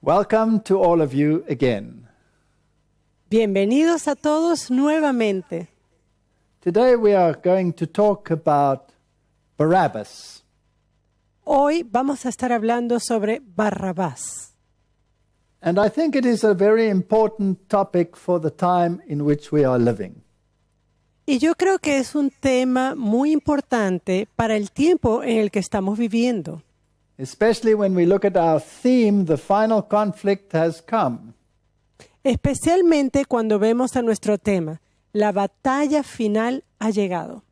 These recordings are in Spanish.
Welcome to all of you again. Bienvenidos a todos nuevamente. Today we are going to talk about Barabbas. Hoy vamos a estar hablando sobre Barrabás. And I think it is a very important topic for the time in which we are living. Y yo creo que es un tema muy importante para el tiempo en el que estamos viviendo. Especially when we look at our theme, the final conflict has come. Especialmente cuando vemos a nuestro tema, la batalla final ha llegado.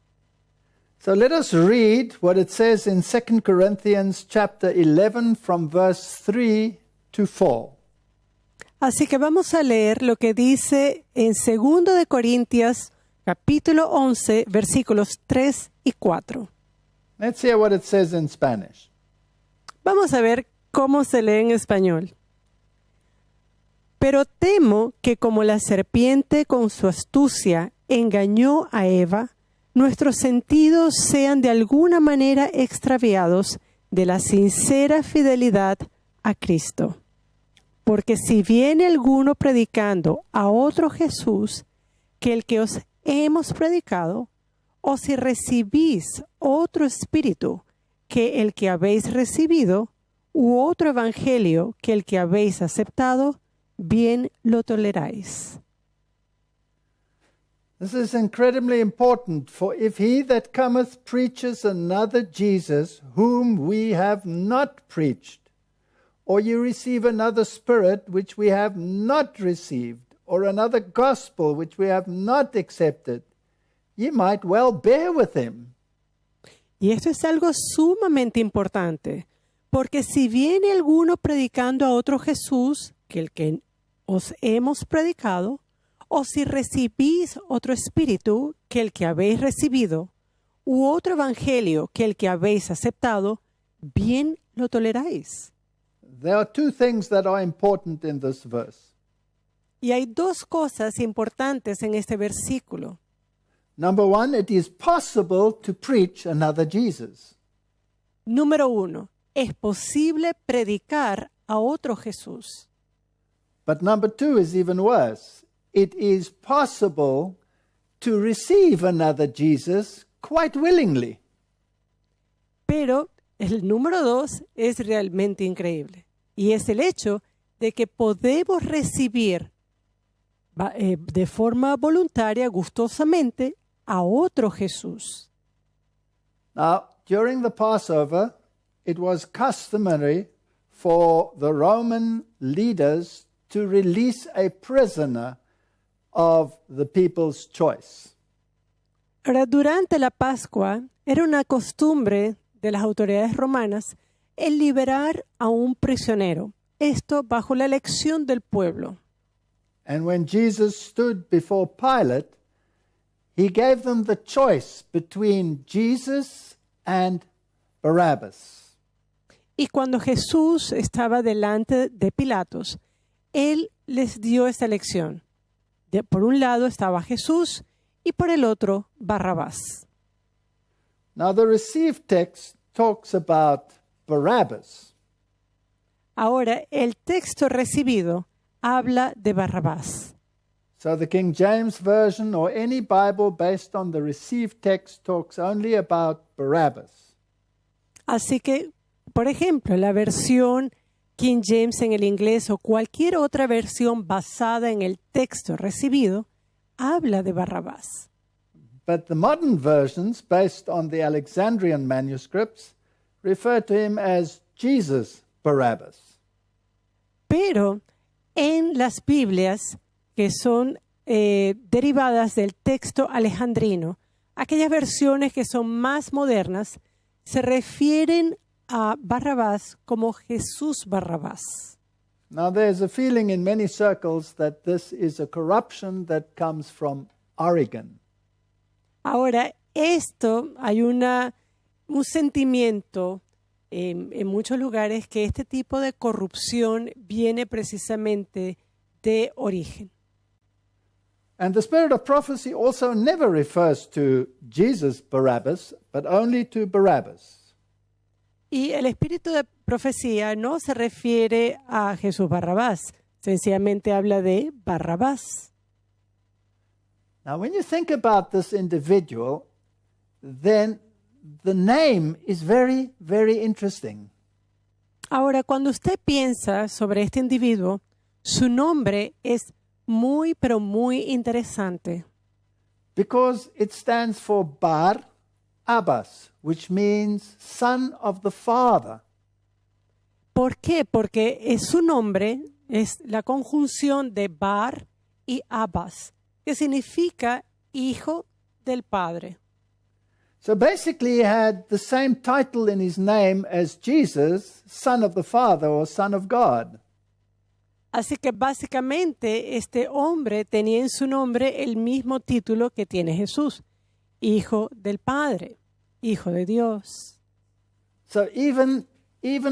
So let us read what it says in 2 Corinthians chapter 11 from verse 3 to 4. Así que vamos a leer lo que dice en 2 de Corintios, capítulo 11, versículos 3 y 4. Let's hear what it says in Spanish. Vamos a ver cómo se lee en español. Pero temo que como la serpiente con su astucia engañó a Eva, nuestros sentidos sean de alguna manera extraviados de la sincera fidelidad a Cristo. Porque si viene alguno predicando a otro Jesús que el que os hemos predicado, o si recibís otro espíritu que el que habéis recibido, u otro evangelio que el que habéis aceptado, bien lo toleráis. This is incredibly important, for if he that cometh preaches another Jesus, whom we have not preached, or ye receive another spirit which we have not received, or another gospel which we have not accepted, ye might well bear with him. Y esto es algo sumamente importante, porque si viene alguno predicando a otro Jesús que el que os hemos predicado, o si recibís otro espíritu que el que habéis recibido, u otro evangelio que el que habéis aceptado, bien lo toleráis. There are two things that are important in this verse. Y hay dos cosas importantes en este versículo. Number one, it is possible to preach another Jesus. Número 1, es posible predicar a otro Jesús. But number two is even worse. It is possible to receive another Jesus quite willingly. Pero el número 2 es realmente increíble. Y es el hecho de que podemos recibir de forma voluntaria, gustosamente, a otro Jesús. Now, during the Passover, it was customary for the Roman leaders to release a prisoner of the people's choice. Ahora, durante la Pascua, era una costumbre de las autoridades romanas el liberar a un prisionero, esto bajo la elección del pueblo. And when Jesus stood before Pilate, he gave them the choice between Jesus and Barabbas. Y cuando Jesús estaba delante de Pilatos, él les dio esta elección. Por un lado estaba Jesús y por el otro Barrabás. Now the received text talks about Barabbas. Ahora, el texto recibido habla de Barrabás. So the King James Version or any Bible based on the received text talks only about Barabbas. Así que, por ejemplo, la versión King James en el inglés o cualquier otra versión basada en el texto recibido habla de Barrabás. But the modern versions based on the Alexandrian manuscripts refer to him as Jesus Barabbas. Pero en las Biblias que son derivadas del texto alejandrino, aquellas versiones que son más modernas se refieren a Barrabás como Jesús Barrabás. Now there's a feeling in many circles that this is a corruption that comes from Origen. Ahora, hay un sentimiento en muchos lugares que este tipo de corrupción viene precisamente de Origen. And the spirit of prophecy also never refers to Jesus Barabbas, but only to Barabbas. Y el espíritu de profecía no se refiere a Jesús Barrabás, sencillamente habla de Barrabás. Now, when you think about this individual, then the name is very, very interesting. Ahora, cuando usted piensa sobre este individuo, su nombre es muy, pero muy interesante. Because it stands for Bar Abbas, which means son of the father. ¿Por qué? Porque su nombre es la conjunción de Bar y Abbas, que significa hijo del padre. So basically, he had the same title in his name as Jesus, son of the Father or son of God. Así que básicamente este hombre tenía en su nombre el mismo título que tiene Jesús, hijo del Padre, hijo de Dios. So even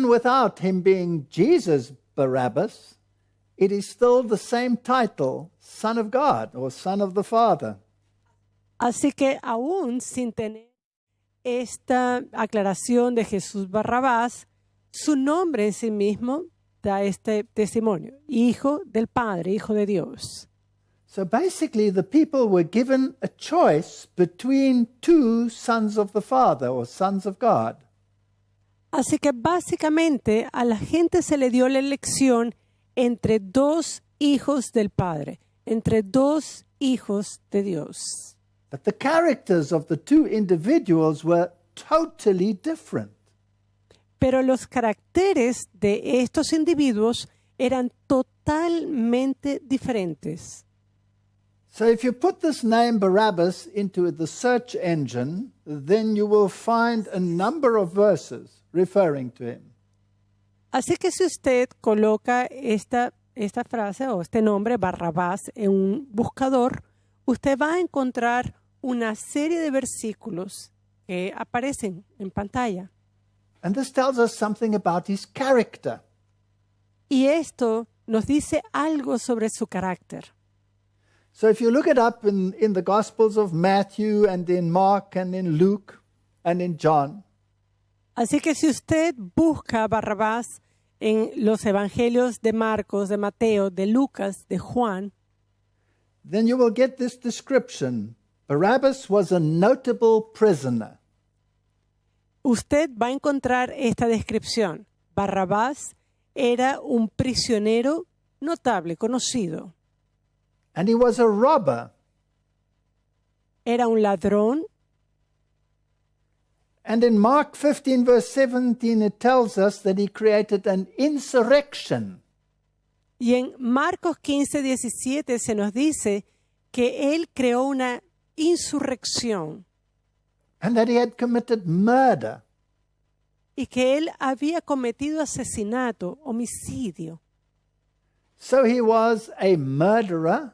without him being Jesus Barabbas, it is still the same title, son of God or son of the Father. Así que aún sin tener esta aclaración de Jesús Barrabás, su nombre en sí mismo da este testimonio, hijo del Padre, hijo de Dios. So basically, the people were given a choice between two sons of the Father or sons of God. Así que básicamente a la gente se le dio la elección entre dos hijos del Padre, entre dos hijos de Dios. But the characters of the two individuals were totally different. Pero los caracteres de estos individuos eran totalmente diferentes. So if you put this name Barabbas into the search engine, then you will find a number of verses referring to him. Así que si usted coloca esta frase o este nombre Barrabás en un buscador, usted va a encontrar una serie de versículos que aparecen en pantalla. And this tells us something about his character. Y esto nos dice algo sobre su carácter. So if you look it up in the Gospels of Matthew and in Mark and in Luke and in John, Así que si usted busca a Barrabás en los evangelios de Marcos, de Mateo, de Lucas, de Juan, then you will get this description. Barabbas was a notable prisoner. usted va a encontrar esta descripción. Barrabás era un prisionero notable, conocido. And he was a robber. Era un ladrón. And in Mark 15, verse 17, it tells us that he created an insurrection. Y en Marcos 15, 17 se nos dice que él creó una insurrección And that he had committed murder. y que él había cometido asesinato, homicidio. So he was a murderer.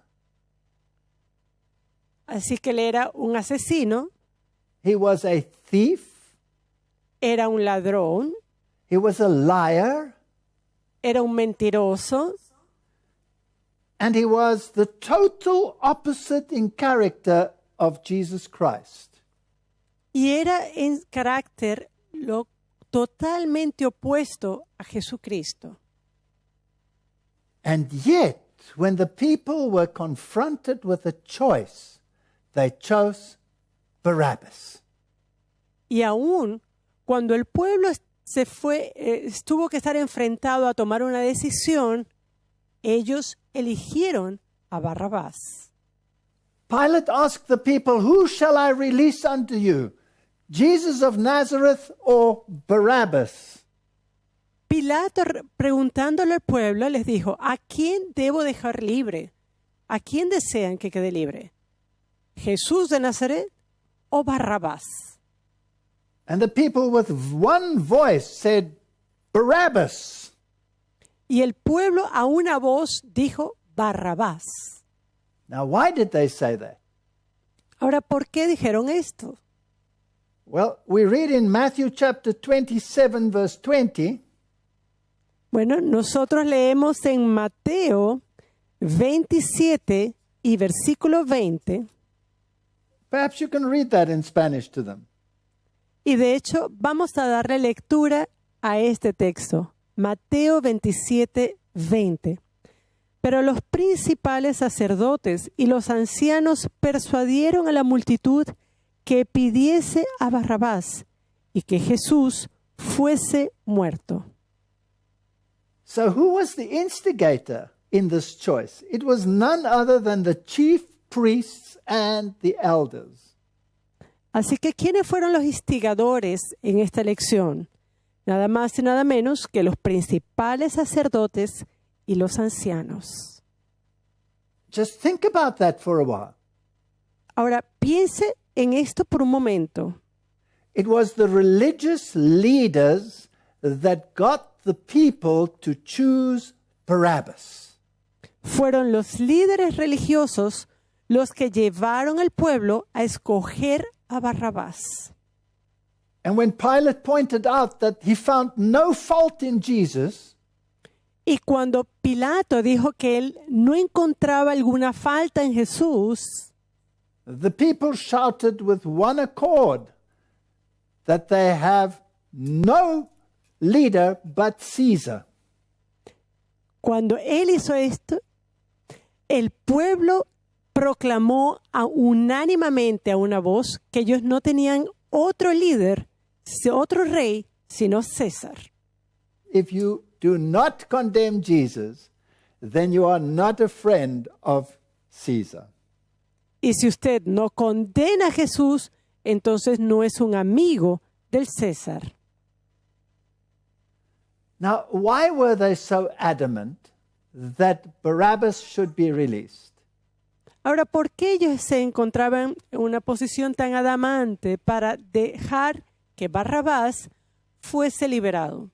Así que él era un asesino, He was a thief. era un ladrón, He was a liar. era un mentiroso And he was the total opposite in character of Jesus Christ. y era en carácter lo totalmente opuesto a Jesucristo. And yet, when the people were confronted with a choice, they chose Barabbas. Y aún cuando el pueblo tuvo que estar enfrentado a tomar una decisión, ellos eligieron a Barrabás. Pilate asked the people, "Who shall I release unto you? Jesus of Nazareth or Barabbas?" Pilato, preguntándole al pueblo, les dijo, ¿a quién debo dejar libre? ¿A quién desean que quede libre? ¿Jesús de Nazaret o Barrabás? And the people with one voice said, "Barabbas." Y el pueblo a una voz dijo Barrabás. Now, why did they say that? Ahora, ¿por qué dijeron esto? Well, we read in Matthew chapter 27, verse 20, Bueno, nosotros leemos en Mateo 27 y versículo 20, perhaps you can read that in Spanish to them. y de hecho vamos a darle lectura a este texto, Mateo 27, 20. Pero los principales sacerdotes y los ancianos persuadieron a la multitud que pidiese a Barrabás y que Jesús fuese muerto. So who was the instigator in this choice? It was none other than the chief priests and the elders. Así que, ¿quiénes fueron los instigadores en esta elección? Nada más y nada menos que los principales sacerdotes y los ancianos. Just think about that for a while. Ahora, piense en esto por un momento. It was the religious leaders that got the people to choose Barabbas. Fueron los líderes religiosos los que llevaron al pueblo a escoger a Barrabás. And when Pilate pointed out that he found no fault in Jesus, Y cuando Pilato dijo que él no encontraba alguna falta en Jesús, the people shouted with one accord that they have no leader but Caesar. cuando él hizo esto, el pueblo proclamó unánimemente a una voz que ellos no tenían otro líder, otro rey, sino César. If you do not condemn Jesus, then you are not a friend of Caesar. Y si usted no condena a Jesús, entonces no es un amigo del César. Now, why were they so adamant that Barabbas should be released? Ahora, ¿por qué ellos se encontraban en una posición tan adamante para dejar que Barrabás fuese liberado?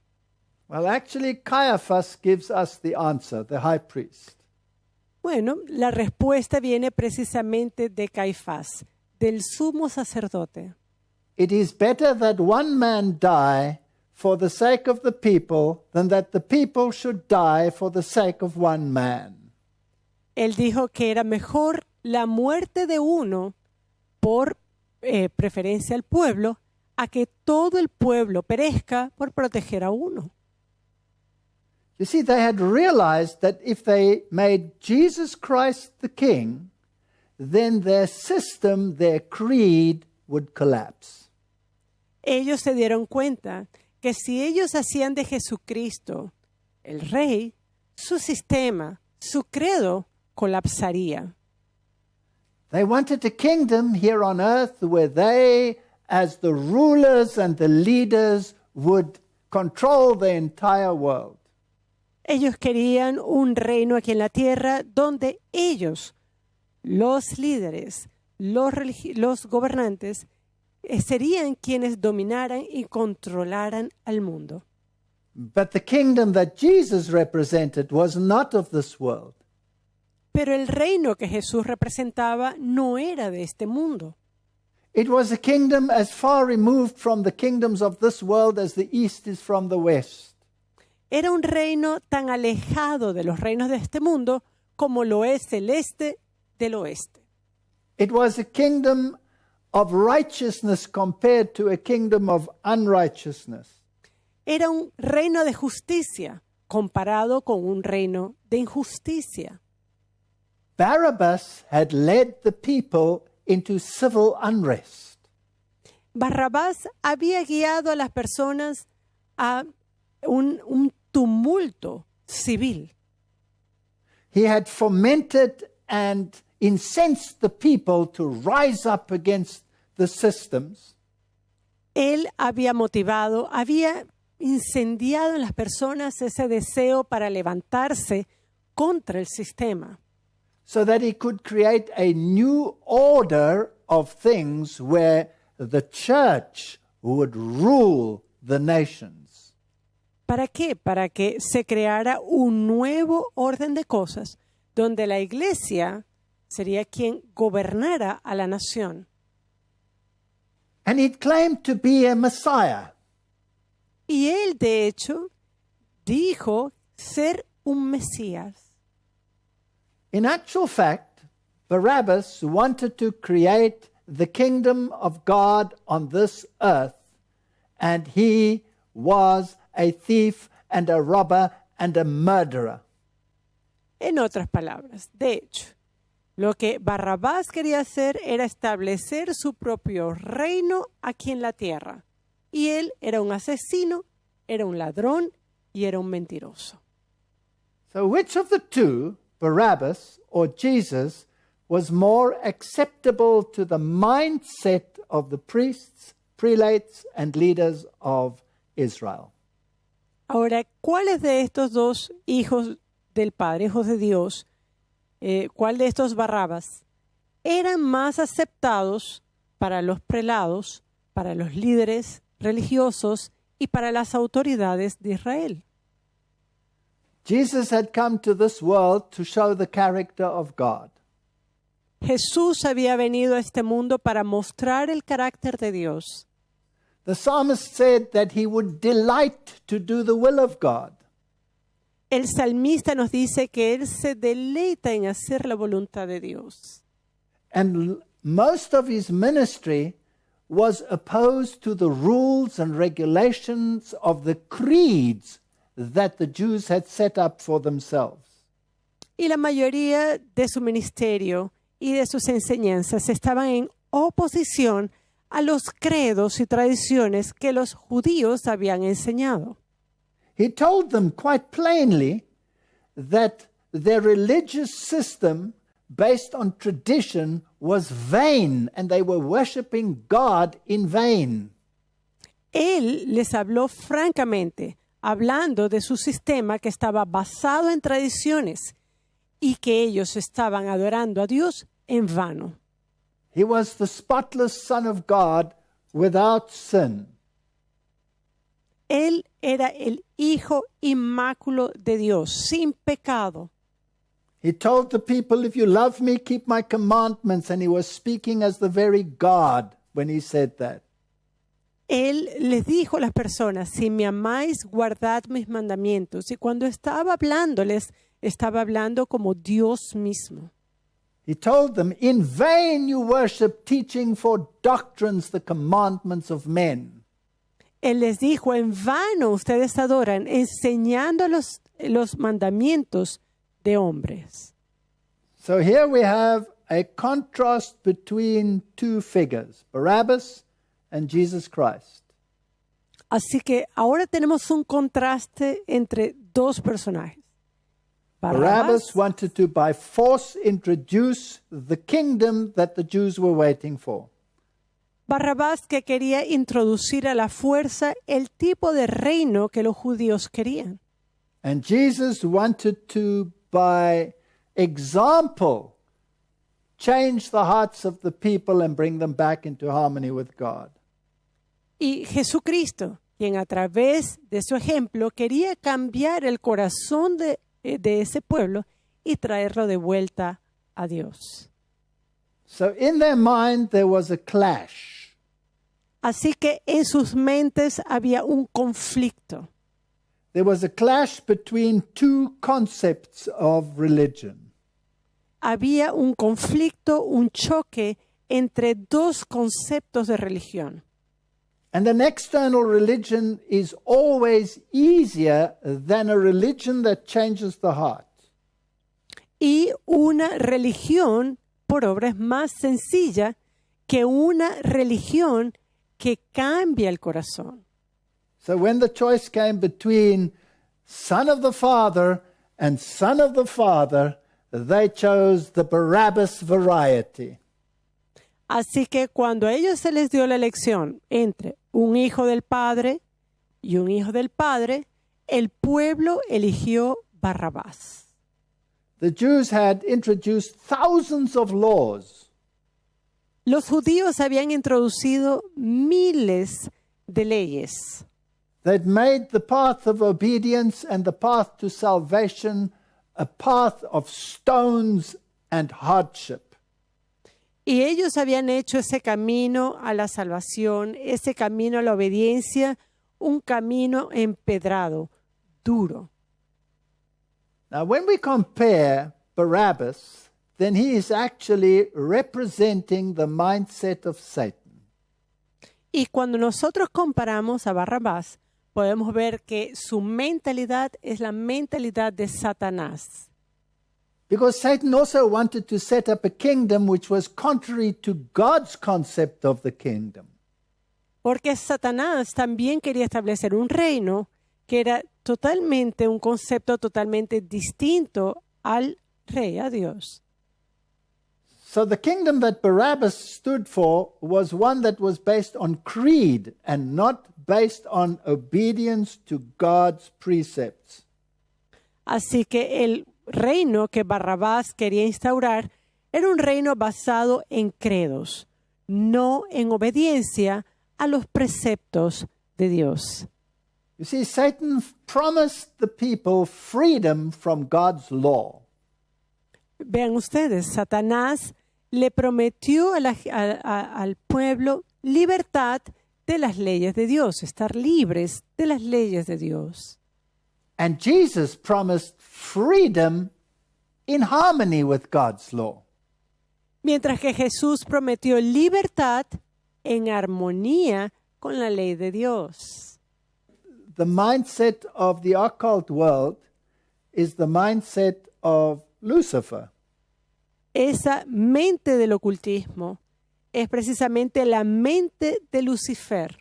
Well, actually, Caiaphas gives us the answer, the high priest. Bueno, la respuesta viene precisamente de Caifás, del sumo sacerdote. It is better that one man die for the sake of the people than that the people should die for the sake of one man. Él dijo que era mejor la muerte de uno por preferencia al pueblo a que todo el pueblo perezca por proteger a uno. You see, they had realized that if they made Jesus Christ the king, then their system, their creed would collapse. Ellos se dieron cuenta que si ellos hacían de Jesucristo el rey, su sistema, su credo, colapsaría. They wanted a kingdom here on earth where they, as the rulers and the leaders, would control the entire world. Ellos querían un reino aquí en la tierra donde ellos, los líderes, los gobernantes, serían quienes dominaran y controlaran al mundo. But the kingdom that Jesus represented was not of this world. Pero el reino que Jesús representaba no era de este mundo. It was a kingdom as far removed from the kingdoms of this world as the east is from the west. Era un reino tan alejado de los reinos de este mundo como lo es el este del oeste. It was a kingdom of righteousness compared to a kingdom of unrighteousness. Era un reino de justicia comparado con un reino de injusticia. Barabbas had led the people into civil unrest. Barrabás había guiado a las personas a un tumulto civil. He had fomented and incensed the people to rise up against the systems. Él había motivado, había incendiado en las personas ese deseo para levantarse contra el sistema, so that he could create a new order of things where the church would rule the nations. ¿Para qué? Para que se creara un nuevo orden de cosas donde la iglesia sería quien gobernara a la nación. And he claimed to be a Messiah. Y él, de hecho, dijo ser un Mesías. In actual fact, Barabbas wanted to create the kingdom of God on this earth, and he was a thief, and a robber, and a murderer. En otras palabras, de hecho, lo que Barrabás quería hacer era establecer su propio reino aquí en la tierra. Y él era un asesino, era un ladrón y era un mentiroso. So which of the two, Barabbas or Jesus, was more acceptable to the mindset of the priests, prelates, and leaders of Israel? Ahora, ¿cuáles de estos dos hijos del Padre, hijos de Dios, cuál de estos Barrabás eran más aceptados para los prelados, para los líderes religiosos y para las autoridades de Israel? Jesus had come to this world to show the character of God. Jesús había venido a este mundo para mostrar el carácter de Dios. The psalmist said that he would delight to do the will of God. El salmista nos dice que él se deleita en hacer la voluntad de Dios. And most of his ministry was opposed to the rules and regulations of the creeds that the Jews had set up for themselves. Y la mayoría de su ministerio y de sus enseñanzas estaban en oposición a los credos y tradiciones que los judíos habían enseñado. He told them quite plainly that their religious system based on tradition was vain and they were worshiping God in vain. Él les habló francamente, hablando de su sistema que estaba basado en tradiciones y que ellos estaban adorando a Dios en vano. He was the spotless Son of God without sin. Él era el Hijo inmáculo de Dios, sin pecado. He told the people, if you love me, keep my commandments. And he was speaking as the very God when he said that. Él les dijo a las personas, si me amáis, guardad mis mandamientos. Y cuando estaba hablándoles, estaba hablando como Dios mismo. He told them, in vain you worship, teaching for doctrines the commandments of men. Él les dijo, en vano ustedes adoran, enseñando los mandamientos de hombres. So here we have a contrast between two figures, Barabbas and Jesus Christ. Así que ahora tenemos un contraste entre dos personajes. Barabbas wanted to by force introduce the kingdom that the Jews were waiting for. Barrabás, que quería introducir a la fuerza el tipo de reino que los judíos querían. And Jesus wanted to, by example, change the hearts of the people and bring them back into harmony with God. Y Jesucristo, quien a través de su ejemplo quería cambiar el corazón de ese pueblo y traerlo de vuelta a Dios. So in their mind there was a clash. Así que en sus mentes había un conflicto. There was a clash between two concepts of religion. Había un conflicto, un choque entre dos conceptos de religión. And an external religion is always easier than a religion that changes the heart. Y una religión por obra es más sencilla que una religión que cambia el corazón. So when the choice came between son of the father and son of the father, they chose the Barabbas variety. Así que cuando a ellos se les dio la elección entre un hijo del padre y un hijo del padre, el pueblo eligió Barrabás. The Jews had introduced thousands of laws. Los judíos habían introducido miles de leyes. They'd made the path of obedience and the path to salvation a path of stones and hardship. Y ellos habían hecho ese camino a la salvación, ese camino a la obediencia, un camino empedrado, duro. Now, when we compare Barabbas, then he is actually representing the mindset of Satan. Y cuando nosotros comparamos a Barrabás, podemos ver que su mentalidad es la mentalidad de Satanás. Because Satan also wanted to set up a kingdom which was contrary to God's concept of the kingdom. Porque Satanás también quería establecer un reino que era totalmente un concepto totalmente distinto al rey, a Dios. So the kingdom that Barabbas stood for was one that was based on creed and not based on obedience to God's precepts. Así que el reino que Barrabás quería instaurar era un reino basado en credos, no en obediencia a los preceptos de Dios. You see, Satan promised the people freedom from God's law. Vean ustedes, Satanás le prometió al pueblo libertad de las leyes de Dios, estar libres de las leyes de Dios. And Jesus promised freedom in harmony with God's law. Mientras que Jesús prometió libertad en armonía con la ley de Dios. The mindset of the occult world is the mindset of Lucifer. Esa mente del ocultismo es precisamente la mente de Lucifer.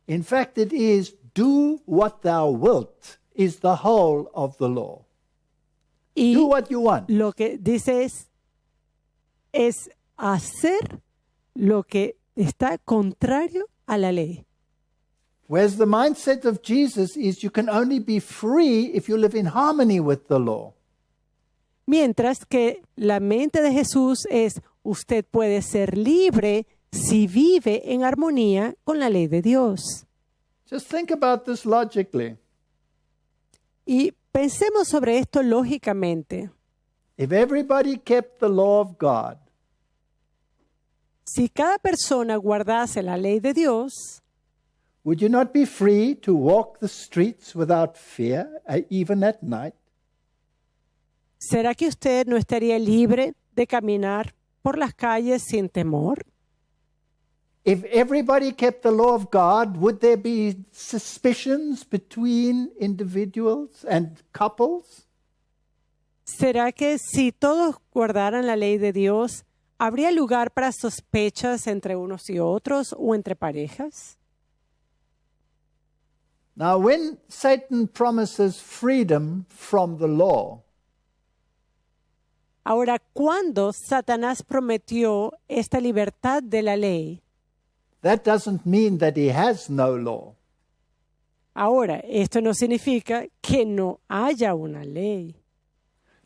In fact, it is do what thou wilt is the whole of the law. Y Do what you want. lo que dice es hacer lo que está contrario a la ley. Whereas the mindset of Jesus is you can only be free if you live in harmony with the law. Mientras que la mente de Jesús es usted puede ser libre si vive en armonía con la ley de Dios. Just think about this logically. Y pensemos sobre esto lógicamente. If everybody kept the law of God, Si cada persona guardase la ley de Dios, would you not be free to walk the streets without fear, even at night? ¿será que usted no estaría libre de caminar por las calles sin temor? If everybody kept the law of God, would there be suspicions between individuals and couples? ¿Será que si todos guardaran la ley de Dios, habría lugar para sospechas entre unos y otros o entre parejas? Now, when Satan promises freedom from the law, Ahora, cuando Satanás prometió esta libertad de la ley, that doesn't mean that he has no law. ahora, esto no significa que no haya una ley.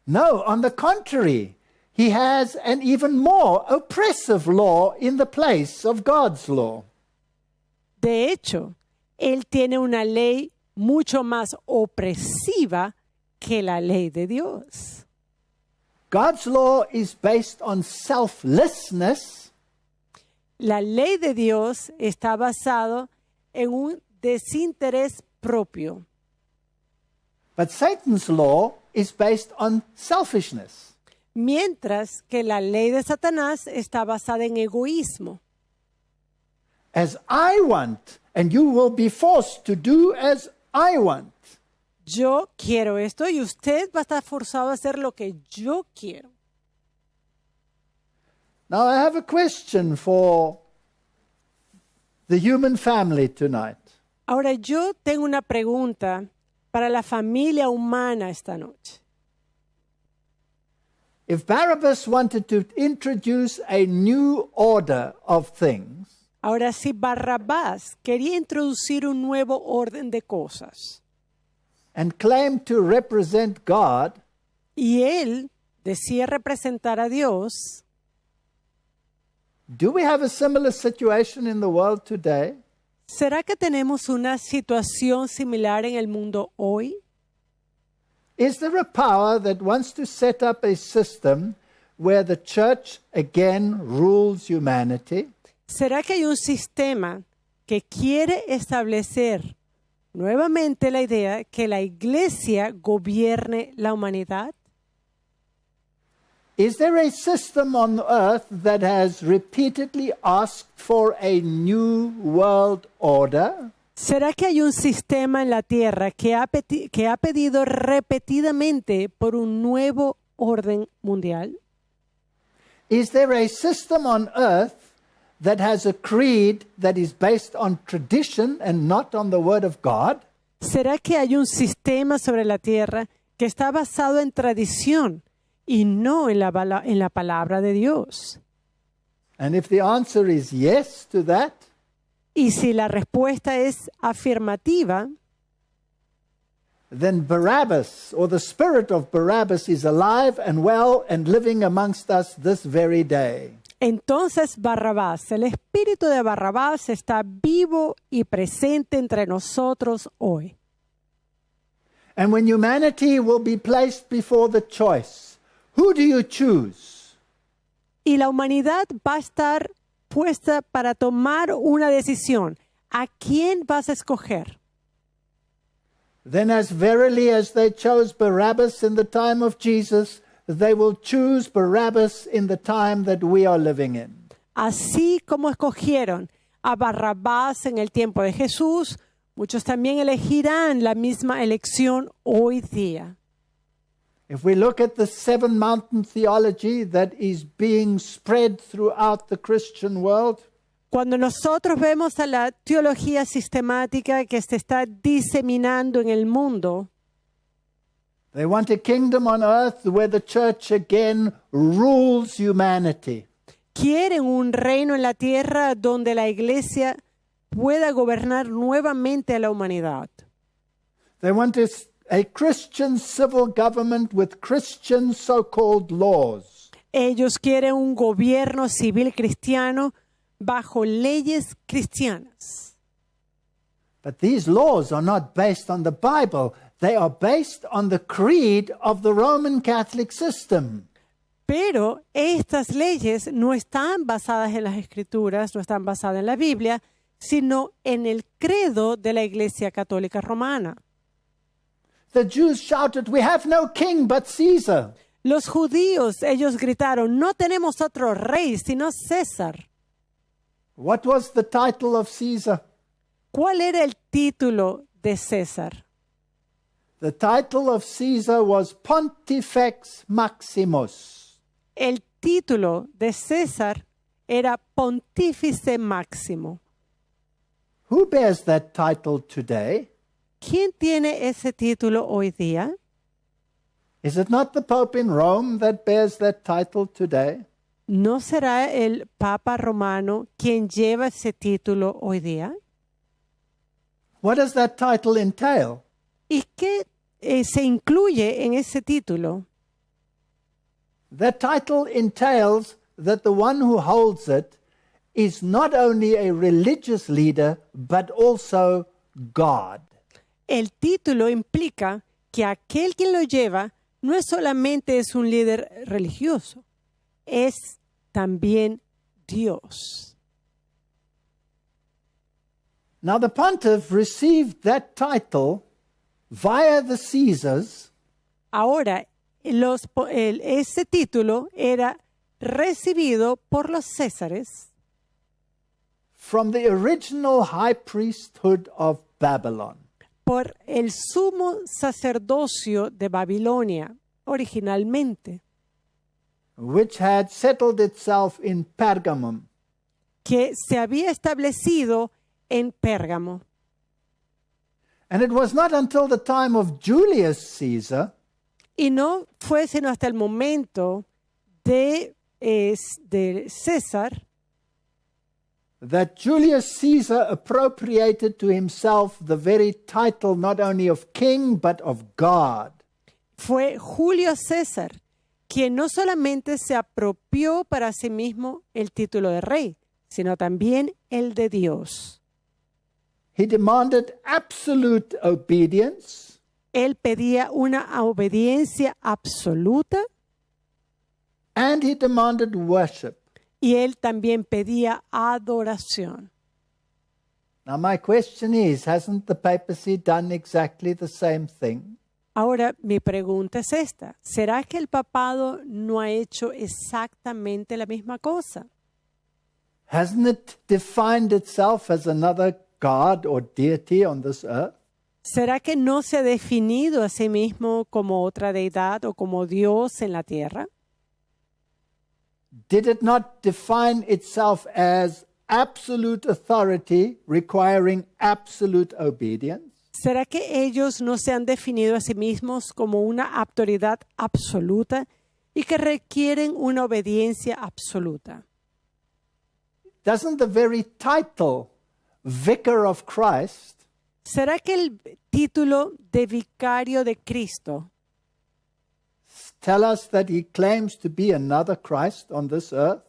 No, on the contrary, he has an even more oppressive law in the place of God's law. De hecho, él tiene una ley mucho más opresiva que la ley de Dios. God's law is based on selflessness, La ley de Dios está basado en un desinterés propio, but Satan's law is based on selfishness. mientras que la ley de Satanás está basada en egoísmo. As I want, and you will be forced to do as I want. Yo quiero esto y usted va a estar forzado a hacer lo que yo quiero. Now, I have a question for the human family tonight. Ahora yo tengo una pregunta para la familia humana esta noche. If Barabbas wanted to introduce a new order of things, Ahora, si Barrabás quería introducir un nuevo orden de cosas and claimed to represent God, y él decía representar a Dios, do we have a similar situation in the world today? ¿será que tenemos una situación similar en el mundo hoy? Is there a power that wants to set up a system where the church again rules humanity? ¿Será que hay un sistema que quiere establecer nuevamente la idea que la iglesia gobierne la humanidad? Is there a system on earth that has repeatedly asked for a new world order? ¿Será que hay un sistema en la tierra que ha pedido repetidamente por un nuevo orden mundial? Is there a system on earth that has a creed that is based on tradition and not on the Word of God? ¿Será que hay un sistema sobre la tierra que está basado en tradición y no en la palabra de Dios? And if the answer is yes to that, Y si la respuesta es afirmativa, then Barabbas, or the spirit of Barabbas, is alive and well and living amongst us this very day. entonces Barrabás, el espíritu de Barrabás está vivo y presente entre nosotros hoy. And when humanity will be placed before the choice, who do you choose? Y la humanidad va a estar puesta para tomar una decisión. ¿A quién vas a escoger? Then as verily as they chose Barabbas in the time of Jesus, they will choose Barabbas in the time that we are living in. Así como escogieron a Barrabás en el tiempo de Jesús, muchos también elegirán la misma elección hoy día. If we look at the seven mountain theology that is being spread throughout the Christian world, Cuando nosotros vemos a la teología sistemática que se está diseminando en el mundo, they want a kingdom on earth where the church again rules humanity. quieren un reino en la tierra donde la iglesia pueda gobernar nuevamente a la humanidad. They want a Christian civil government with Christian so-called laws. Ellos quieren un gobierno civil cristiano bajo leyes cristianas. But these laws are not based on the Bible. They are based on the creed of the Roman Catholic system. Pero estas leyes no están basadas en las Escrituras, no están basadas en la Biblia, sino en el credo de la Iglesia Católica Romana. The Jews shouted, "We have no king but Caesar." Los judíos, ellos gritaron, no tenemos otro rey sino César. What was the title of Caesar? ¿Cuál era el título de César? The title of Caesar was Pontifex Maximus. El título de César era Pontífice Máximo. Who bears that title today? ¿Quién tiene ese título hoy día? Is it not the Pope in Rome that bears that title today? ¿No será el Papa Romano quien lleva ese título hoy día? What does that title entail? ¿Y qué se incluye en ese título? That title entails that the one who holds it is not only a religious leader, but also God. El título implica que aquel quien lo lleva no es solamente es un líder religioso, es también Dios. Now the pontiff received that title via the Caesars Ahora, ese título era recibido por los Césares from the original high priesthood of Babylon. por el sumo sacerdocio de Babilonia originalmente, which had settled itself in Pergamum. que se había establecido en Pérgamo. And it was not until the time of Julius Caesar Y no fue sino hasta el momento de César that Julius Caesar appropriated to himself the very title not only of king but of God. Fue Julio César quien no solamente se apropió para sí mismo el título de rey, sino también el de Dios. He demanded absolute obedience, Él pedía una obediencia absoluta and he demanded worship. y él también pedía adoración. Now my question is, hasn't the papacy done exactly the same thing? Ahora, mi pregunta es esta. ¿Será que el papado no ha hecho exactamente la misma cosa? Hasn't it defined itself as another God or deity on this earth? ¿Será que no se ha definido a sí mismo como otra deidad o como Dios en la tierra? Did it not define itself as absolute authority requiring absolute obedience? ¿Será que ellos no se han definido a sí mismos como una autoridad absoluta y que requieren una obediencia absoluta? Doesn't the very title, Vicar of Christ, ¿Será que el título de vicario de Cristo tell us that he claims to be another Christ on this earth?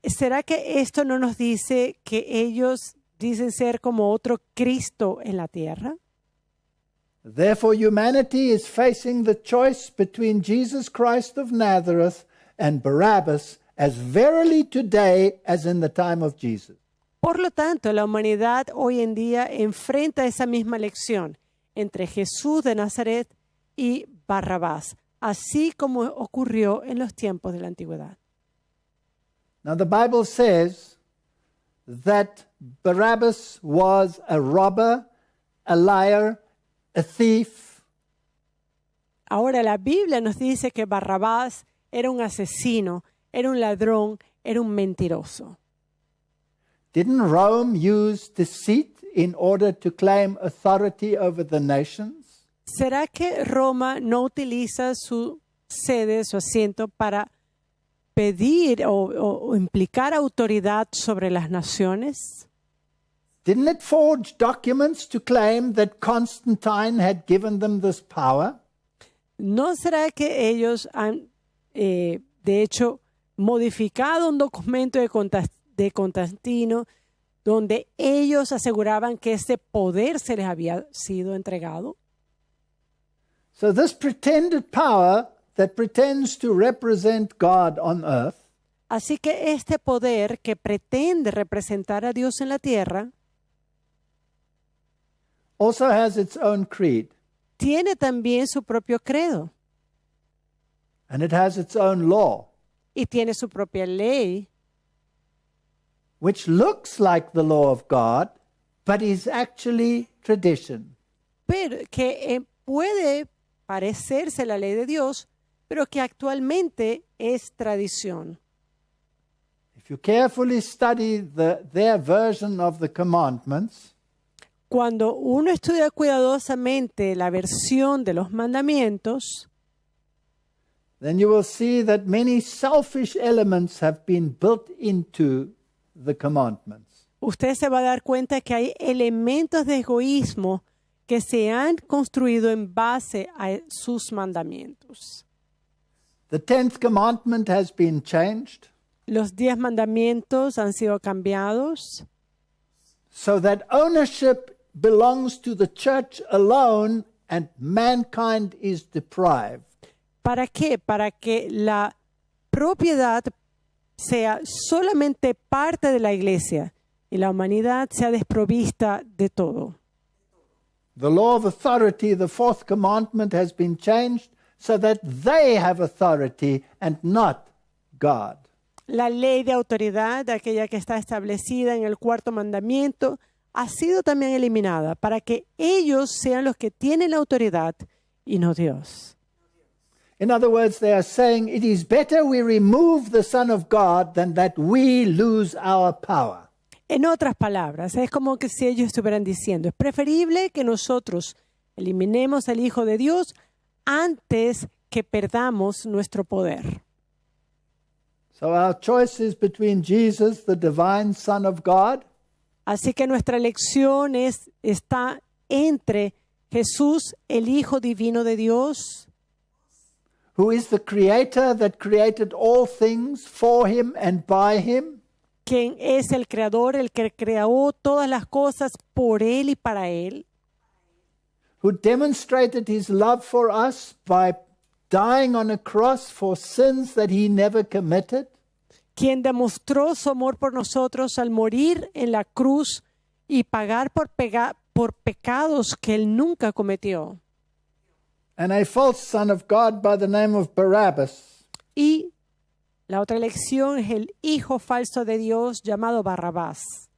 ¿Será que esto no nos dice que ellos dicen ser como otro Cristo en la tierra? Therefore, humanity is facing the choice between Jesus Christ of Nazareth and Barabbas as verily today as in the time of Jesus. Por lo tanto, la humanidad hoy en día enfrenta esa misma elección entre Jesús de Nazaret y Barrabás, así como ocurrió en los tiempos de la antigüedad. Now, the Bible says that Barabbas was a robber, a liar, a thief. Ahora la Biblia nos dice que Barrabás era un asesino, era un ladrón, era un mentiroso. Didn't Rome use deceit in order to claim authority over the nations? ¿Será que Roma no utiliza su sede, su asiento, para pedir o implicar autoridad sobre las naciones? Didn't it forge documents to claim that Constantine had given them this power? ¿No será que ellos han, de hecho, modificado un documento de Constantino donde ellos aseguraban que ese poder se les había sido entregado? So this pretended power that pretends to represent God on earth Así que este poder que pretende representar a Dios en la tierra also has its own creed, tiene también su propio credo and it has its own law, y tiene su propia ley, which looks like the law of God, but is actually tradition. pero que puede parecerse la ley de Dios, pero que actualmente es tradición. If you carefully study their version of the commandments, Cuando uno estudia cuidadosamente la versión de los mandamientos, then you will see that many selfish elements have been built into the commandments. usted se va a dar cuenta que hay elementos de egoísmo que se han construido en base a sus mandamientos. The 10th commandment has been changed Los 10 mandamientos han sido cambiados so that ownership belongs to the church alone and mankind is deprived. ¿Para qué? Para que la propiedad sea solamente parte de la iglesia y la humanidad sea desprovista de todo. The law of authority, the 4th commandment, has been changed so that they have authority and not God. La ley de autoridad, aquella que está establecida en el 4º mandamiento, ha sido también eliminada para que ellos sean los que tienen la autoridad y no Dios. In other words, they are saying it is better we remove the Son of God than that we lose our power. En otras palabras, es como que si ellos estuvieran diciendo, es preferible que nosotros eliminemos al Hijo de Dios antes que perdamos nuestro poder. So our choice is between Jesus, the divine Son of God, Así que nuestra elección está entre Jesús, el Hijo divino de Dios, who is the creator that created all things for him and by him, quien es el creador, el que creó todas las cosas por Él y para Él, who demonstrated his love for us by dying on a cross for sins that he never committed, quien demostró su amor por nosotros al morir en la cruz y pagar por pecados que Él nunca cometió, and a false son of God by the name of Barabbas, y la otra elección es el hijo falso de Dios llamado Barrabás,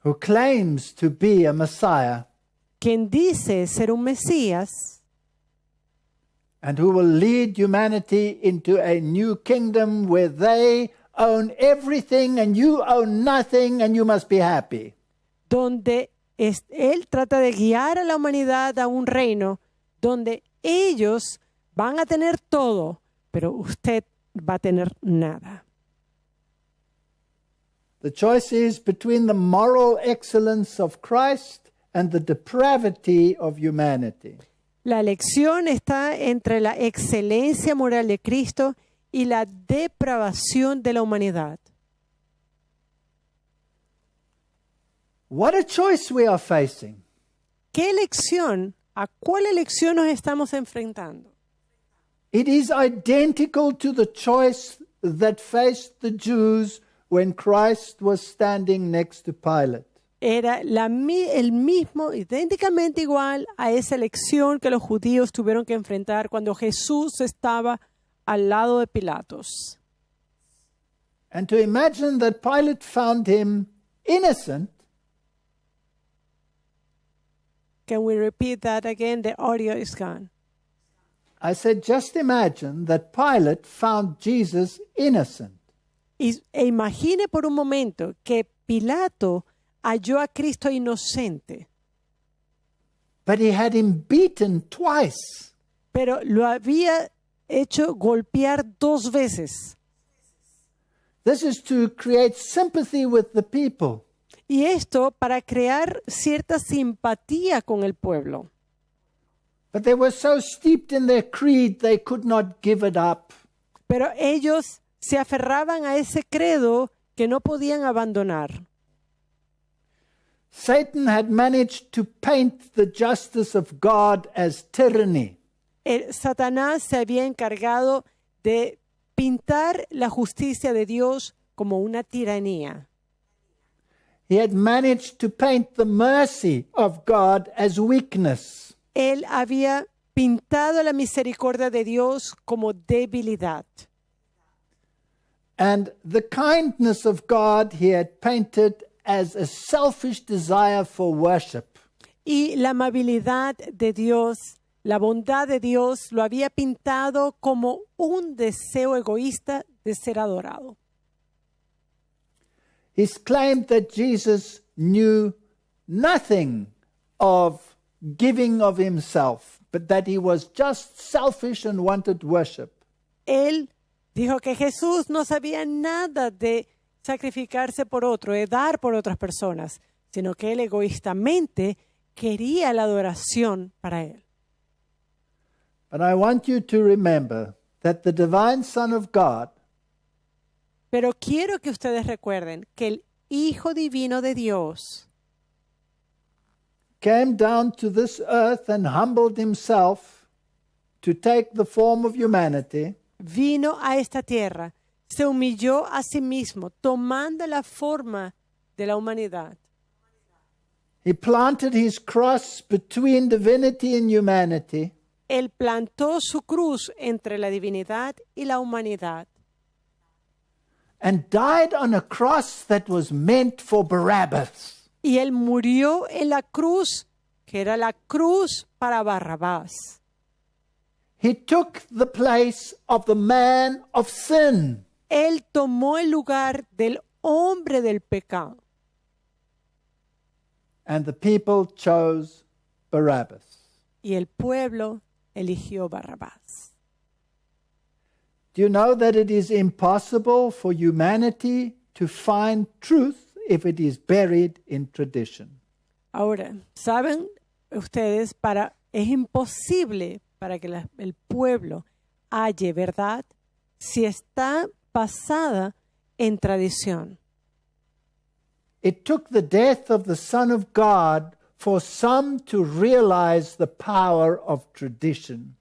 who claims to be a Messiah quien dice ser un Mesías and who will lead humanity into a new kingdom where they own everything and you own nothing and you must be happy. donde él trata de guiar a la humanidad a un reino donde ellos van a tener todo, pero usted va a tener nada. The choice is between the moral excellence of Christ and the depravity of humanity. La elección está entre la excelencia moral de Cristo y la depravación de la humanidad. What a choice we are facing. ¿Qué elección? ¿A cuál elección nos estamos enfrentando? It is identical to the choice that faced the Jews when Christ was standing next to Pilate. Era el mismo, idénticamente igual a esa elección que los judíos tuvieron que enfrentar cuando Jesús estaba al lado de Pilatos. And to imagine that Pilate found him innocent Can we repeat that again? The audio is gone. I said, just imagine that Pilate found Jesus innocent. Imagine por un momento que Pilato halló a Cristo inocente, But he had him beaten twice. pero lo había hecho golpear 2 veces. This is to create sympathy with the people. Y esto para crear cierta simpatía con el pueblo. But they were so steeped in their creed, they could not give it up. Pero ellos se aferraban a ese credo que no podían abandonar. Satan had managed to paint the justice of God as tyranny. Satanás se había encargado de pintar la justicia de Dios como una tiranía. He had managed to paint the mercy of God as weakness. Él había pintado la misericordia de Dios como debilidad. And the kindness of God he had painted as a selfish desire for worship. Y la amabilidad de Dios, la bondad de Dios, lo había pintado como un deseo egoísta de ser adorado. He's claimed that Jesus knew nothing of giving of himself, but that he was just selfish and wanted worship. Él dijo que Jesús no sabía nada de sacrificarse por otro, de dar por otras personas, sino que él egoístamente quería la adoración para él. But I want you to remember that the divine Son of God Pero quiero que ustedes recuerden que el Hijo Divino de Dios came down to this earth and humbled himself to take the form of humanity, vino a esta tierra, se humilló a sí mismo, tomando la forma de la humanidad. he planted his cross between divinity and humanity, Él plantó su cruz entre la divinidad y la humanidad and died on a cross that was meant for Barabbas. y él murió en la cruz, que era la cruz para Barrabás. He took the place of the man of sin. Él tomó el lugar del hombre del pecado And the people chose Barabbas. y el pueblo eligió Barrabás. Do you know that it is impossible for humanity to find truth if it is buried in tradition? Ahora, ¿saben ustedes? Es imposible para que el pueblo halle verdad si está basada en tradición. It took the death of the Son of God for some to realize the power of tradition.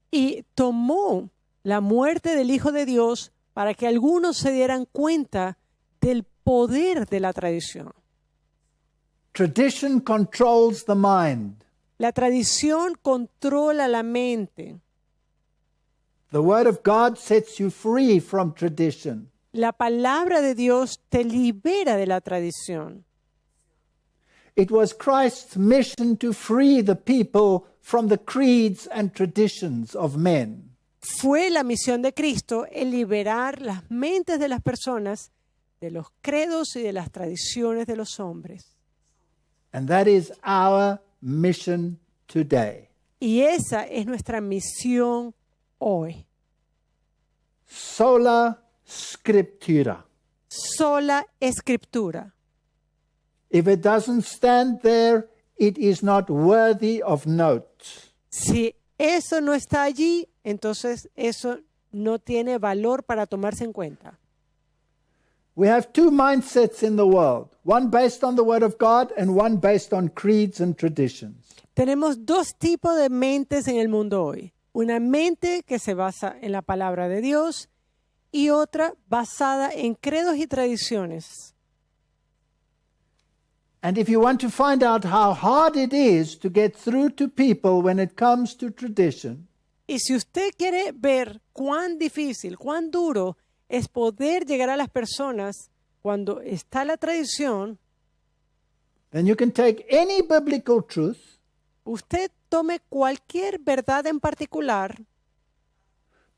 Y tomó la muerte del Hijo de Dios para que algunos se dieran cuenta del poder de la tradición. Tradition controls the mind. La tradición controla la mente. The Word of God sets you free from tradition. La palabra de Dios te libera de la tradición. It was Christ's mission to free the people from the creeds and traditions of men. Fue la misión de Cristo el liberar las mentes de las personas de los credos y de las tradiciones de los hombres. And that is our mission today. Y esa es nuestra misión hoy. Sola Scriptura. Sola Escritura. If it doesn't stand there, it is not worthy of note. Si eso no está allí, entonces eso no tiene valor para tomarse en cuenta. We have two mindsets in the world, one based on the Word of God and one based on creeds and traditions. Tenemos dos tipos de mentes en el mundo hoy. Una mente que se basa en la palabra de Dios y otra basada en credos y tradiciones. And if you want to find out how hard it is to get through to people when it comes to tradition, Y si usted quiere ver cuán difícil, cuán duro es poder llegar a las personas cuando está la tradición, then you can take any biblical truth, usted tome cualquier verdad en particular,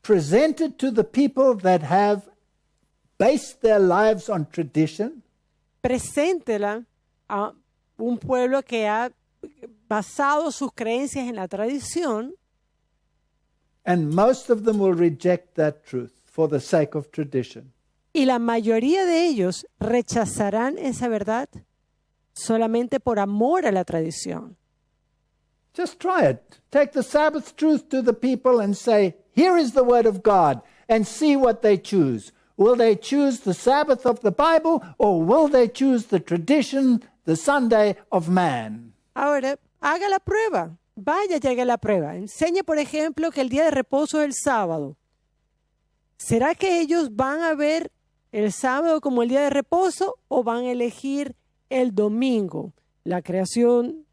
present it to the people that have based their lives on tradition, preséntela a un pueblo que ha basado sus creencias en la tradición, and most of them will reject that truth for the sake of tradition. y la mayoría de ellos rechazarán esa verdad solamente por amor a la tradición. Just try it. Take the Sabbath truth to the people and say, here is the word of God, and see what they choose. Will they choose the Sabbath of the Bible, or will they choose the tradition, the Sunday of man? Ahora, haga la prueba. Vaya y haga la prueba. Enseñe, por ejemplo, que el día de reposo es el sábado. ¿Será que ellos van a ver el sábado como el día de reposo o van a elegir el domingo, la creación,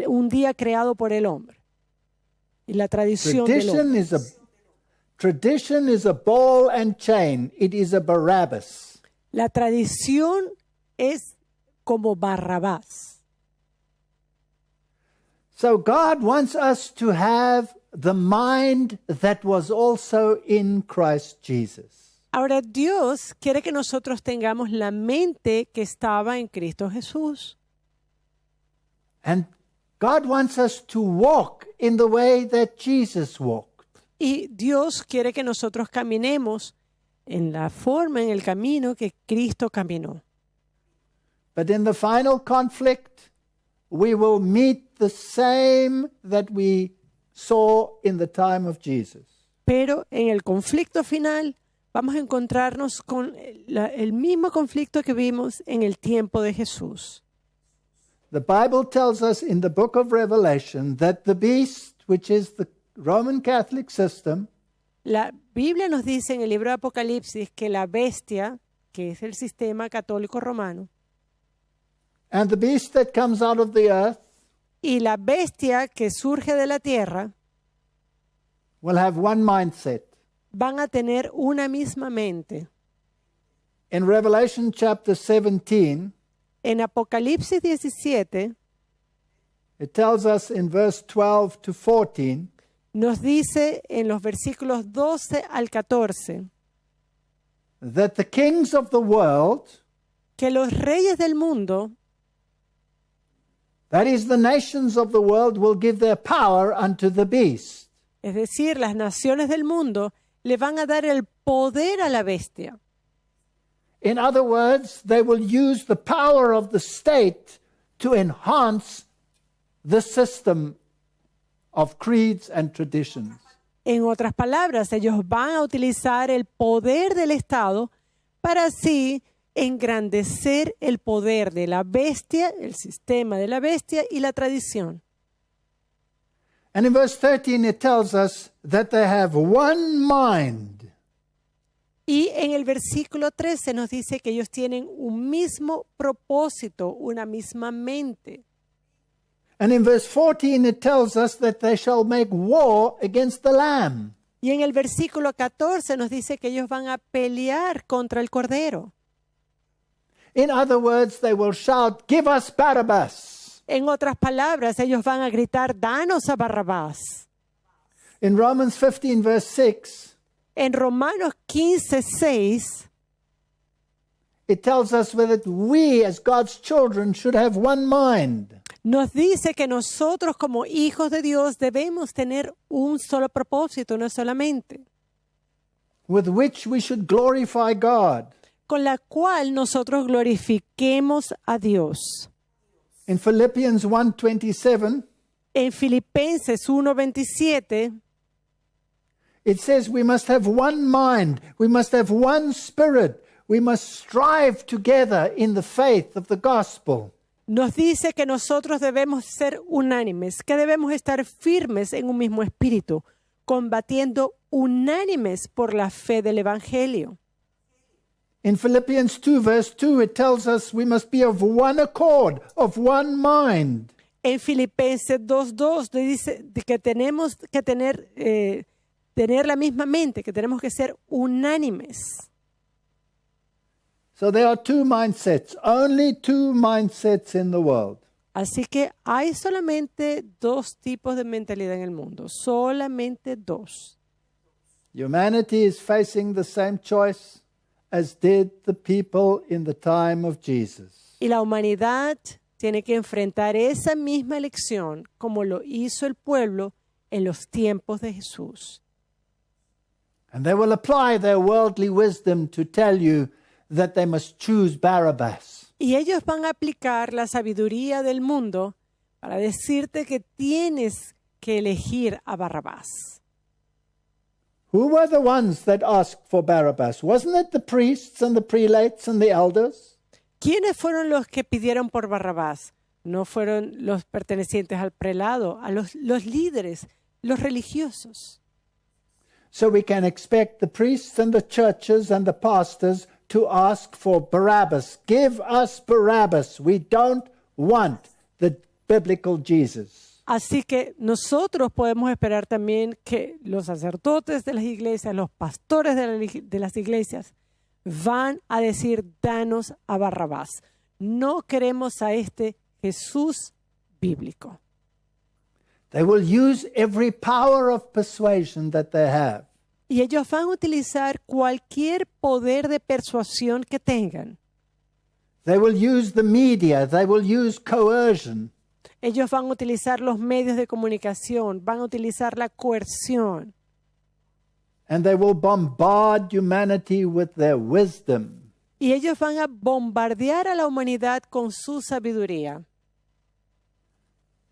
un día creado por el hombre? Y la tradición del hombre. Tradition is a ball and chain. It is a Barabbas. La tradición es como Barrabás. So God wants us to have the mind that was also in Christ Jesus. Ahora Dios quiere que nosotros tengamos la mente que estaba en Cristo Jesús. And God wants us to walk in the way that Jesus walked. Y Dios quiere que nosotros caminemos en la forma, en el camino que Cristo caminó. But in the final conflict, we will meet the same that we saw in the time of Jesus. Pero en el conflicto final vamos a encontrarnos con el mismo conflicto que vimos en el tiempo de Jesús. The Bible tells us in the book of Revelation that the beast, which is the Roman Catholic system, La Biblia nos dice en el libro de Apocalipsis que la bestia, que es el sistema católico romano, and the beast that comes out of the earth y la bestia que surge de la tierra will have one mindset. van a tener una misma mente. In Revelation chapter 17, En Apocalipsis 17 it tells us in verse 12 to 14 nos dice en los versículos 12 al 14 that the kings of the world, que los reyes del mundo, that is, the nations of the world, will give their power unto the beast. es decir, las naciones del mundo, le van a dar el poder a la bestia. In other words, they will use the power of the state to enhance the system of creeds and traditions. En otras palabras, ellos van a utilizar el poder del Estado para así engrandecer el poder de la bestia, el sistema de la bestia y la tradición. And in verse 13 it tells us that they have one mind. Y en el versículo 13 nos dice que ellos tienen un mismo propósito, una misma mente. And in verse 14 it tells us that they shall make war against the Lamb. Y en el versículo 14 nos dice que ellos van a pelear contra el Cordero. In other words, they will shout, "Give us Barabbas." En otras palabras, ellos van a gritar, danos a Barrabás. In Romans 15, verse 6, En Romanos 15:6, it tells us that we, as God's children, should have one mind. nos dice que nosotros como hijos de Dios debemos tener un solo propósito, no solamente, with which we should glorify God. con la cual nosotros glorifiquemos a Dios. In Philippians 1:27, En Filipenses 1:27, it says we must have one mind, we must have one spirit, we must strive together in the faith of the gospel. nos dice que nosotros debemos ser unánimes, que debemos estar firmes en un mismo espíritu, combatiendo unánimes por la fe del Evangelio. In Philippians 2, verse 2, it tells us we must be of one accord, of one mind. En Filipenses 2:2 dice que tenemos que tener la misma mente, que tenemos que ser unánimes. So there are two mindsets, only two mindsets in the world. Así que hay solamente dos tipos de mentalidad en el mundo, solamente dos. Humanity is facing the same choice as did the people in the time of Jesus. Y la humanidad tiene que enfrentar esa misma elección como lo hizo el pueblo en los tiempos de Jesús. And they will apply their worldly wisdom to tell you that they must choose Barabbas. Y ellos van a aplicar la sabiduría del mundo para decirte que tienes que elegir a Barrabás. Who were the ones that asked for Barabbas? Wasn't it the priests and the prelates and the elders? ¿Quiénes fueron los que pidieron por Barrabás? No fueron los pertenecientes al prelado, a los líderes, los religiosos. So we can expect the priests and the churches and the pastors to ask for Barabbas. Give us Barabbas. We don't want the biblical Jesus. Así que nosotros podemos esperar también que los sacerdotes de las iglesias, los pastores de las iglesias, van a decir, danos a Barrabás. No queremos a este Jesús bíblico. They will use every power of persuasion that they have. Y ellos van a utilizar cualquier poder de persuasión que tengan. They will use the media. They will use coercion. Ellos van a utilizar los medios de comunicación, van a utilizar la coerción. And they will bombard humanity with their wisdom. Y ellos van a bombardear a la humanidad con su sabiduría.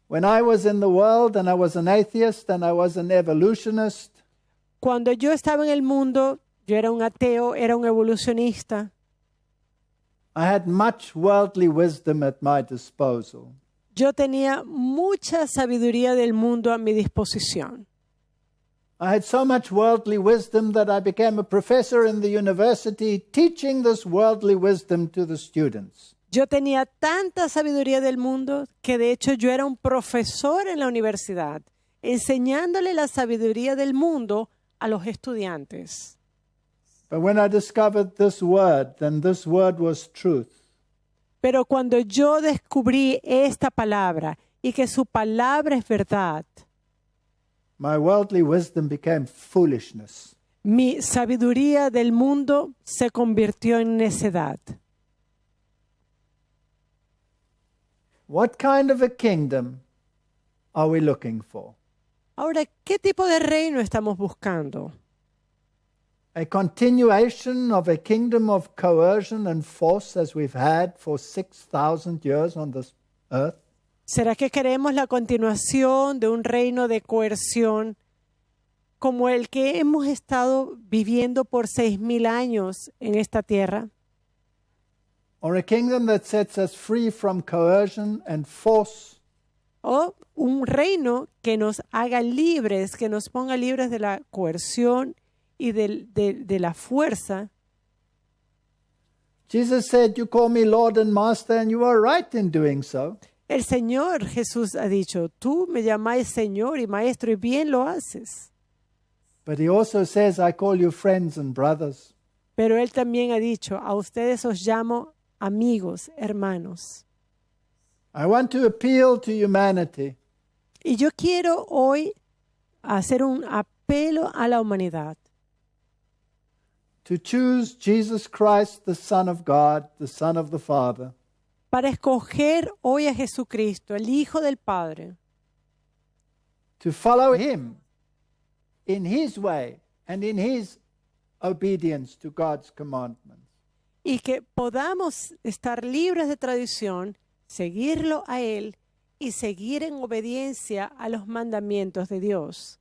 When I was in the world and I was an atheist and I was an evolutionist, Cuando yo estaba en el mundo, yo era un ateo, era un evolucionista. I had much worldly wisdom at my disposal. Yo tenía mucha sabiduría del mundo a mi disposición. I had so much worldly wisdom that I became a professor in the university teaching this worldly wisdom to the students. Yo tenía tanta sabiduría del mundo que de hecho yo era un profesor en la universidad, enseñándole la sabiduría del mundo a los estudiantes. But when I discovered this word, then this word was truth. Pero cuando yo descubrí esta palabra y que su palabra es verdad, My worldly wisdom became foolishness. mi sabiduría del mundo se convirtió en necedad. What kind of a kingdom are we looking for? Ahora, ¿qué tipo de reino estamos buscando? A continuation of a kingdom of coercion and force as we've had for 6,000 years on this earth? ¿Será que queremos la continuación de un reino de coerción como el que hemos estado viviendo por 6,000 años en esta tierra? Or a kingdom that sets us free from coercion and force? ¿O un reino que nos haga libres, que nos ponga libres de la coerción y de la fuerza? Jesus said, "You call me Lord and Master, and you are right in doing so." El Señor Jesús ha dicho, tú me llamáis Señor y Maestro y bien lo haces. But he also says, "I call you friends and brothers." Pero Él también ha dicho, a ustedes os llamo amigos, hermanos. I want to appeal to humanity Y yo quiero hoy hacer un apelo a la humanidad to choose Jesus Christ, the Son of God, the Son of the Father, para escoger hoy a Jesucristo, el Hijo del Padre, to follow him in his way and in his obedience to God's commandments. y que podamos estar libres de tradición, seguirlo a Él y seguir en obediencia a los mandamientos de Dios.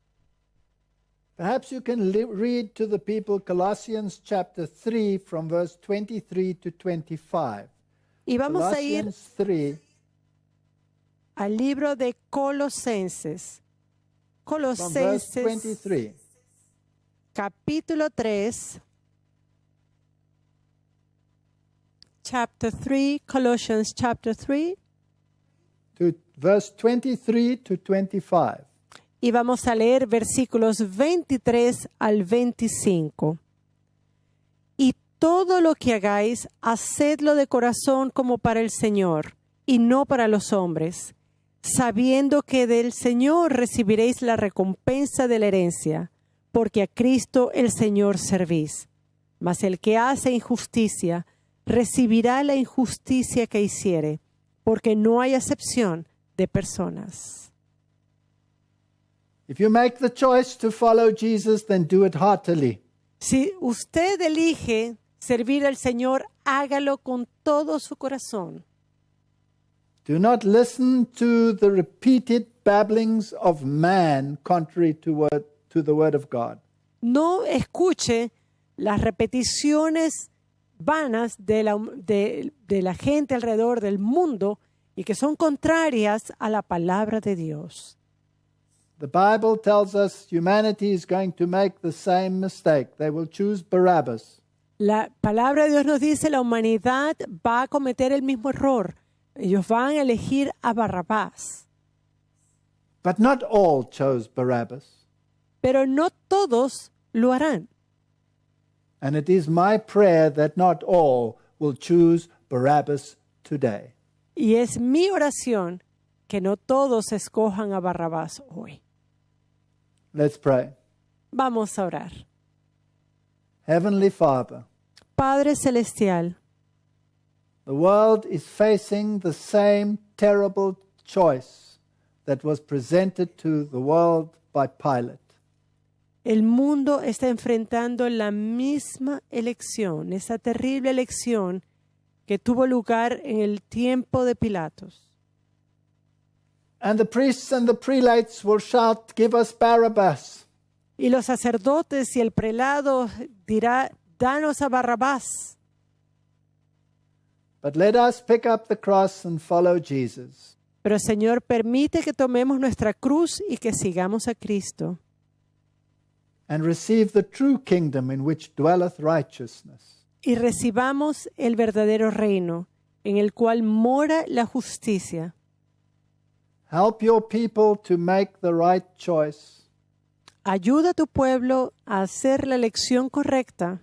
Perhaps you can read to the people Colossians chapter 3 from verse 23 to 25. Y vamos a ir Colossians 3, al libro de Colosenses. from verse Colosenses 23. capítulo 3, chapter 3, Colossians chapter 3, To verse 23 to 25. y vamos a leer versículos 23 al 25. Y todo lo que hagáis, hacedlo de corazón como para el Señor, y no para los hombres, sabiendo que del Señor recibiréis la recompensa de la herencia, porque a Cristo el Señor servís. Mas el que hace injusticia, recibirá la injusticia que hiciere, porque no hay acepción de personas. If you make the choice to follow Jesus, then do it heartily. Si usted elige servir al Señor, hágalo con todo su corazón. Do not listen to the repeated babblings of man contrary to the word of God. No escuche las repeticiones vanas de la gente alrededor del mundo y que son contrarias a la palabra de Dios. The Bible tells us humanity is going to make the same mistake. They will choose Barabbas. La palabra de Dios nos dice la humanidad va a cometer el mismo error. Ellos van a elegir a Barrabás. But not all chose Barabbas. Pero no todos lo harán. And it is my prayer that not all will choose Barabbas today. Y es mi oración que no todos escojan a Barrabás hoy. Let's pray. Vamos a orar. Heavenly Father, Padre Celestial, the world is facing the same terrible choice that was presented to the world by Pilate. el mundo está enfrentando la misma elección, esa terrible elección que tuvo lugar en el tiempo de Pilatos. And the priests and the prelates will shout, "Give us Barabbas." Y los sacerdotes y el prelado dirá, danos a Barrabás. But let us pick up the cross and follow Jesus. Pero Señor, permite que tomemos nuestra cruz y que sigamos a Cristo. And receive the true kingdom in which dwelleth righteousness. Y recibamos el verdadero reino en el cual mora la justicia. Help your people to make the right choice. Ayuda a tu pueblo a hacer la elección correcta.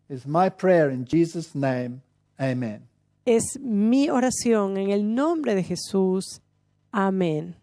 Is my prayer in Jesus' name. Amen. Es mi oración en el nombre de Jesús. Amén.